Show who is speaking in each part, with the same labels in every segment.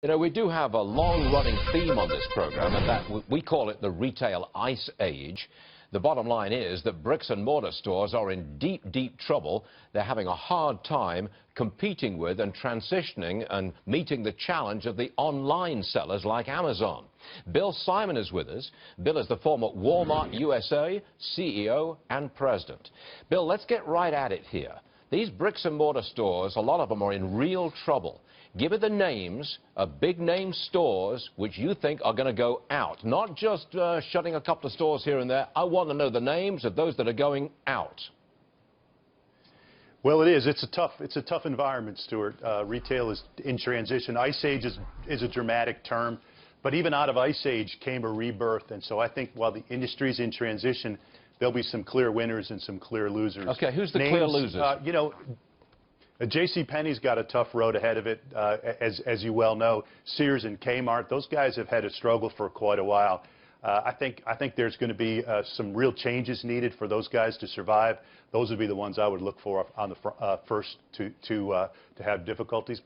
Speaker 1: You know, we do have a long-running theme on this program, and that we call it the retail ice age. The bottom line is that bricks and mortar stores are in deep, deep trouble. They're having a hard time competing with and transitioning and meeting the challenge of the online sellers like Amazon. Bill Simon is with us. Bill is the former Wal-Mart USA CEO and president. Bill, let's get right at it here. These bricks and mortar stores, a lot of them are in real trouble. Give it the names of big-name stores which you think are going to go out, not just shutting a couple of stores here and there. I want to know the names of those that are going out.
Speaker 2: Well, it is. It's a tough environment, Stuart. Retail is in transition. Ice age is a dramatic term, but even out of ice age came a rebirth. And so I think while the industry's in transition, there'll be some clear winners and some clear losers.
Speaker 1: Okay, who's the clear losers?
Speaker 2: You know, JCPenney's got a tough road ahead of it, as you well know. Sears and Kmart, those guys have had a struggle for quite a while. I think there's going to be some real changes needed for those guys to survive. Those would be the ones I would look for on the first to have difficulties.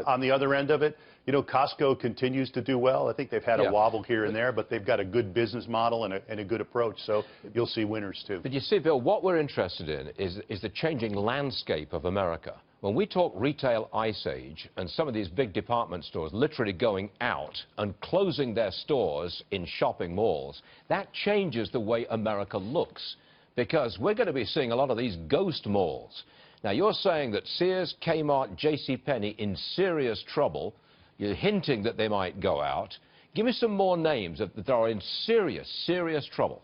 Speaker 2: On the other end of it, you know, Costco continues to do well. I think they've had a wobble here and there, but they've got a good business model and a good approach. So you'll see winners too.
Speaker 1: But you see, Bill, what we're interested in is the changing landscape of America. When we talk retail ice age and some of these big department stores literally going out and closing their stores in shopping malls, that changes the way America looks, because we're going to be seeing a lot of these ghost malls. Now, you're saying that Sears, Kmart, JCPenney in serious trouble. You're hinting that they might go out. Give me some more names that are in serious trouble.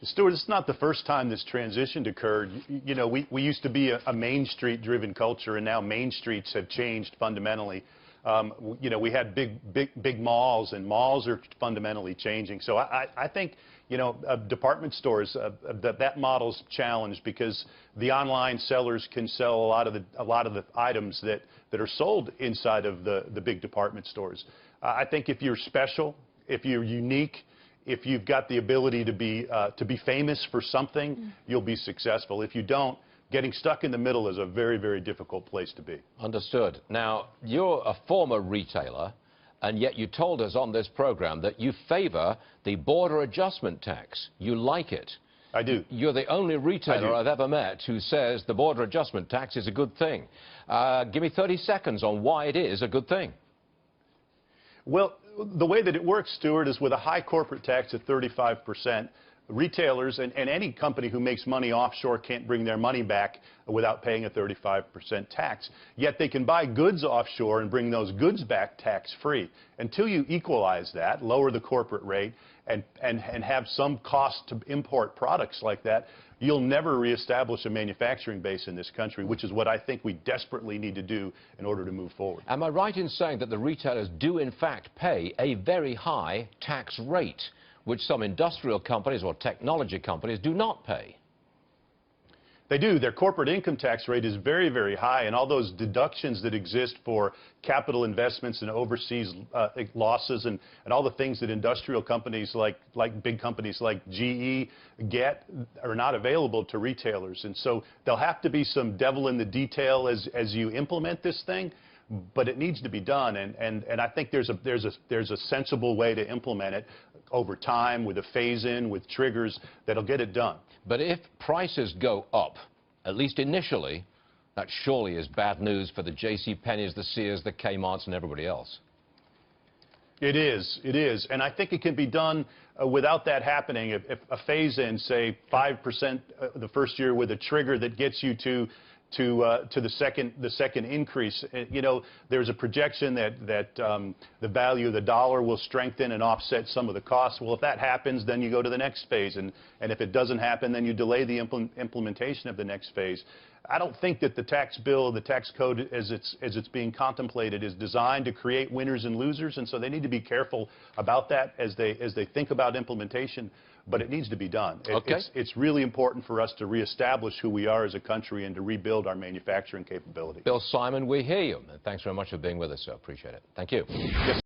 Speaker 2: Stuart, it's not the first time this transition occurred. You know, we used to be a Main Street-driven culture, and now Main Streets have changed fundamentally. You know, we had big malls, and malls are fundamentally changing. So I think, you know, department stores, that model's challenged because the online sellers can sell a lot of the items that are sold inside of the big department stores. I think if you're special, if you're unique, if you've got the ability to be famous for something, you'll be successful. If you don't, getting stuck in the middle is a very, very difficult place to be.
Speaker 1: Understood. Now, you're a former retailer, and yet you told us on this program that you favor the border adjustment tax. You like it.
Speaker 2: I do.
Speaker 1: You're the only retailer I've ever met who says the border adjustment tax is a good thing. Give me 30 seconds on why it is a good thing.
Speaker 2: Well, the way that it works, Stuart, is with a high corporate tax at 35%, retailers and any company who makes money offshore can't bring their money back without paying a 35% tax. Yet they can buy goods offshore and bring those goods back tax-free. Until you equalize that, lower the corporate rate, and have some cost to import products like that, you'll never reestablish a manufacturing base in this country, which is what I think we desperately need to do in order to move forward.
Speaker 1: Am I right in saying that the retailers do, in fact, pay a very high tax rate, which some industrial companies or technology companies do not pay?
Speaker 2: They do. Their corporate income tax rate is very, very high, and all those deductions that exist for capital investments and overseas losses and all the things that industrial companies like big companies like GE get are not available to retailers. And so there'll have to be some devil in the detail as you implement this thing, but it needs to be done, and I think there's a sensible way to implement it over time with a phase-in, with triggers that'll get it done.
Speaker 1: But if prices go up, at least initially, that surely is bad news for the JCPenney's, the Sears, the Kmart's, and everybody else.
Speaker 2: It is, and I think it can be done without that happening. If a phase-in, say 5% the first year with a trigger that gets you to the second increase. You know, there's a projection that the value of the dollar will strengthen and offset some of the costs. Well, if that happens, then you go to the next phase, and if it doesn't happen, then you delay the implementation of the next phase. I don't think that the tax bill, the tax code as it's being contemplated, is designed to create winners and losers, and so they need to be careful about that as they think about implementation. But it needs to be done. It's really important for us to reestablish who we are as a country and to rebuild our manufacturing capability.
Speaker 1: Bill Simon, we hear you. And thanks very much for being with us, sir. Appreciate it. Thank you.